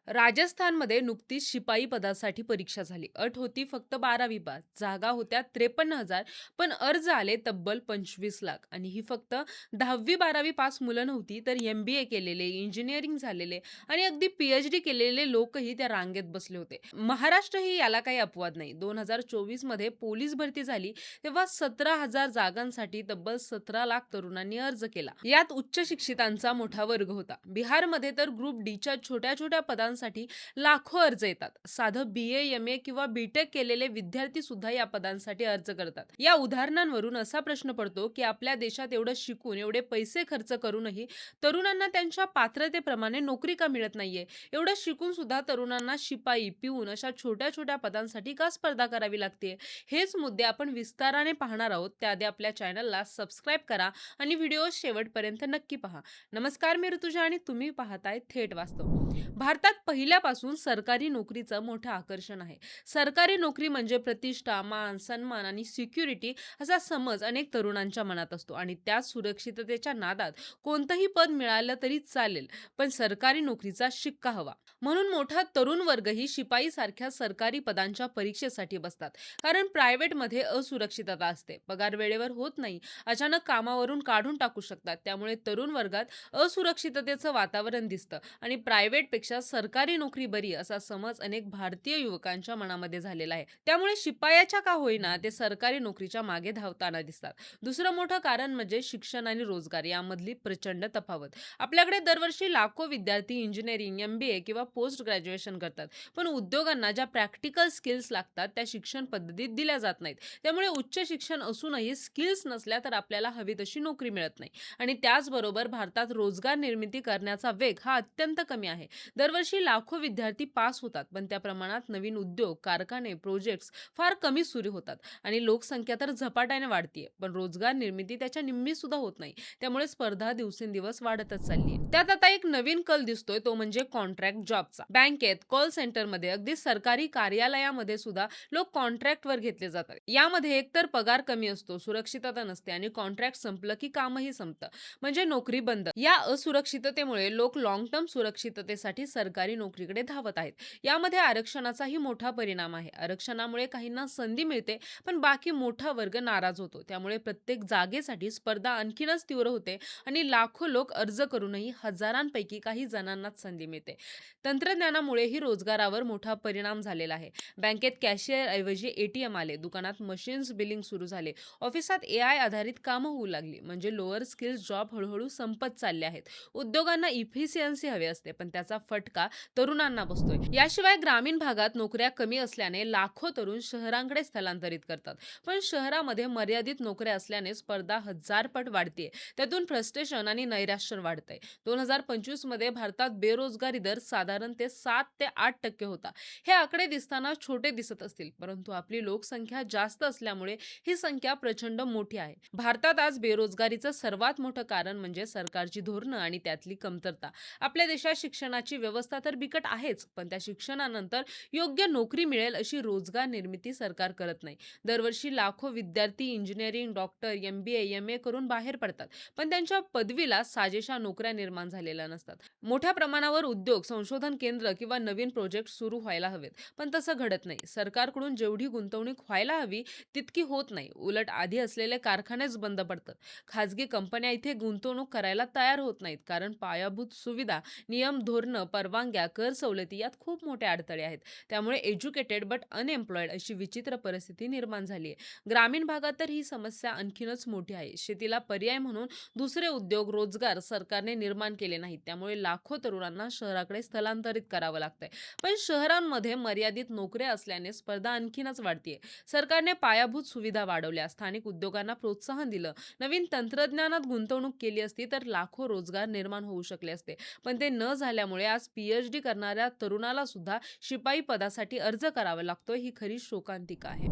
राजस्थानमध्ये नुकतीच शिपाई पदासाठी परीक्षा झाली. अट होती फक्त 12वी पास. जागा होत्या 53,000, पण अर्ज आले तब्बल 25 लाख. आणि ही फक्त 10वी-12वी पास मुलं नव्हती, तर MBA केलेले, इंजिनिअरिंग झालेले आणि अगदी PhD केलेले लोकही त्या रांगेत बसले होते. महाराष्ट्रही याला काही अपवाद नाही. 2024 मध्ये पोलीस भरती झाली, तेव्हा 17,000 जागांसाठी तब्बल 17 लाख तरुणांनी अर्ज केला. यात उच्च शिक्षितांचा मोठा वर्ग होता. बिहारमध्ये तर ग्रुप डीच्या छोट्या-छोट्या पदांसाठी लाखो अर्ज येतात. साधं BA, MA किंवा BTech केलेले विद्यार्थी सुद्धा या पदांसाठी अर्ज करतात. या उदाहरणांवरून असा प्रश्न पडतो, की आपल्या देशात एवढं शिकून, एवढे पैसे खर्च करूनही तरुणांना त्यांच्या पात्रतेप्रमाणे नोकरी का मिळत नाहीये? एवढं शिकून सुद्धा तरुणांना शिपाई, पिऊन अशा छोट्या-छोट्या पदांसाठी का स्पर्धा करावी लागते? हेच मुद्दे आपण विस्ताराने पाहणार आहोत. त्याआधी आपल्या चॅनलला सबस्क्राईब करा आणि व्हिडिओ शेवटपर्यंत नक्की पहा. नमस्कार, मी ऋतुजा आणि तुम्ही पाहताय थेट वास्तव. भारतात पहिल्यापासून सरकारी नोकरीचं मोठं आकर्षण आहे. सरकारी नोकरी म्हणजे प्रतिष्ठा, मान, सन्मान आणि सिक्युरिटी असा समज अनेक तरुणांच्या मनात असतो आणि त्या सुरक्षिततेच्या नादात कोणतंही पद मिळालं तरी चालेल, पण सरकारी नोकरीचा शिक्का हवा. म्हणून मोठा तरुण वर्गही शिपाई सारख्या सरकारी पदांच्या परीक्षेसाठी बसतात. कारण प्रायव्हेटमध्ये असुरक्षितता असते, पगार वेळेवर होत नाही, अचानक कामावरून काढून टाकू शकतात. त्यामुळे तरुण वर्गात असुरक्षिततेचं वातावरण दिसतं आणि प्रायव्हेटपेक्षा सरकारी नोकरी बरी असा समज अनेक भारतीय युवकांच्या मनामध्ये झालेला आहे. त्यामुळे शिपायाच्या का होईना ते सरकारी नोकरीच्या मागे धावताना दिसतात. दुसरं मोठं कारण म्हणजे शिक्षण आणि रोजगार यामधली प्रचंड तफावत. आपल्याकडे दरवर्षी लाखो विद्यार्थी इंजिनिअरिंग, MBA किंवा पोस्ट ग्रॅज्युएशन करतात, पण उद्योगांना ज्या प्रॅक्टिकल स्किल्स लागतात त्या शिक्षण पद्धतीत दिल्या जात नाहीत. त्यामुळे उच्च शिक्षण असूनही स्किल्स नसल्या तर आपल्याला हवी तशी नोकरी मिळत नाही. आणि त्याचबरोबर भारतात रोजगार निर्मिती करण्याचा वेग हा अत्यंत कमी आहे. दरवर्षी लाखो विद्यार्थी पास होतात, पण त्या प्रमाणात नवीन उद्योग, कारखाने, प्रोजेक्ट्स फार कमी सुरू होतात आणि लोकसंख्या तर झपाट्याने वाढतीये, पण रोजगार निर्मिती त्याच्या निम्मी सुद्धा होत नाही. त्यामुळे स्पर्धा दिवसेंदिवस वाढतच चालली आहे. त्यात आता एक नवीन कल दिसतोय, तो म्हणजे कॉन्ट्रॅक्ट जॉबचा. बँकेत, कॉल सेंटरमध्ये, अगदी सरकारी कार्यालयामध्ये सुद्धा लोक कॉन्ट्रॅक्टवर घेतले जातात. यामध्ये एकतर पगार कमी असतो, सुरक्षितता नसते आणि कॉन्ट्रॅक्ट संपलं की कामही संपतं, म्हणजे नोकरी बंद. या असुरक्षिततेमुळे लोक लॉंग टर्म सुरक्षिततेसाठी सरकारी नोकरीकडे धावत आहेत. यामध्ये आरक्षणाचाही मोठा परिणाम आहे. आरक्षणामुळे काहींना संधी मिळते, पण बाकी मोठा वर्ग नाराज होतो. त्यामुळे प्रत्येक जागेसाठी स्पर्धा आणखीनच तीव्र होते आणि लाखो लोक अर्ज करूनही हजारांपैकी काही जणांनाच संधी मिळते. तंत्रज्ञानामुळेही रोजगारावर मोठा परिणाम झालेला आहे. बँकेत कॅशियर ऐवजी ATM आले, दुकानात मशीन्स बिलिंग सुरू झाले, ऑफिसात AI आधारित कामं होऊ लागली. म्हणजे लोअर स्किल्स जॉब हळूहळू संपत चालले आहेत. उद्योगांना इफिशियन्सी हवी असते, पण त्याचा फटका तरुणांना बसतोय. याशिवाय ग्रामीण भागात नोकऱ्या कमी असल्याने लाखो तरुण शहरांकडे स्थलांतरित करतात. पण शहरामध्ये मर्यादित नोकऱ्या असल्याने स्पर्धा हजारपट वाढतेय. त्यातून फ्रस्ट्रेशन आणि नैराश्य वाढतंय. 2025 मध्ये भारतात बेरोजगारी दर साधारण ते 7 ते 8% होता. हे आकडे दिसताना छोटे दिसत असतील, परंतु आपली लोकसंख्या जास्त असल्यामुळे ही संख्या प्रचंड मोठी आहे. भारतात आज बेरोजगारीचं सर्वात मोठं कारण म्हणजे सरकारची धोरणं आणि त्यातली कमतरता. आपल्या देशात शिक्षणाची व्यवस्था तर बिकट आहेच, पण त्या शिक्षणानंतर योग्य नोकरी मिळेल अशी रोजगार निर्मिती सरकार करत नाही. दरवर्षी लाखो विद्यार्थी इंजिनिअरिंग, डॉक्टर, MBA, MA करून बाहेर पडतात, पण त्यांच्या पदवीला साजेशा नोकऱ्या निर्माण झालेल्या नसतात. मोठ्या प्रमाणावर उद्योग, संशोधन केंद्र किंवा नवीन प्रोजेक्ट सुरू व्हायला हवेत, पण तसं घडत नाही. सरकारकडून जेवढी गुंतवणूक व्हायला हवी तितकी होत नाही. उलट आधी असलेले कारखानेच बंद पडतात. खाजगी कंपन्या इथे गुंतवणूक करायला तयार होत नाहीत, कारण पायाभूत सुविधा, नियम, धोरणं, परवानग्या, कर सवलती यात खूप मोठे अडथळे आहेत. त्यामुळे एज्युकेटेड बट अनएम्प्लॉयड अशी विचित्र परिस्थिती निर्माण झाली आहे. ग्रामीण भागात तर ही समस्या आणखीनच मोठी आहे. शेतीला पर्याय म्हणून दुसरे उद्योग, रोजगार सरकारने निर्माण केले नाहीत. त्यामुळे लाखो तरुणांना शहराकडे स्थलांतरित करावं लागतंय. पण शहरांमध्ये मर्यादित नोकऱ्या असल्याने स्पर्धा आणखीनच वाढतीये. सरकारने पायाभूत सुविधा वाढवल्या, स्थानिक उद्योगांना प्रोत्साहन दिलं, नवीन तंत्रज्ञानात गुंतवणूक केली असती तर लाखो रोजगार निर्माण होऊ शकले असते. पण ते न झाल्यामुळे आज PhD करणाऱ्या तरुणाला सुद्धा शिपाई पदासाठी अर्ज करावा लागतोय. ही खरी शोकांतिका आहे.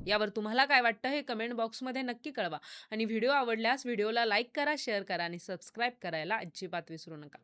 यावर तुम्हाला काय वाटतं हे कमेंट बॉक्समध्ये नक्की कळवा आणि व्हिडिओ आवडल्यास व्हिडिओला लाईक करा, शेअर करा आणि सबस्क्राईब करायला अजिबात विसरू नका.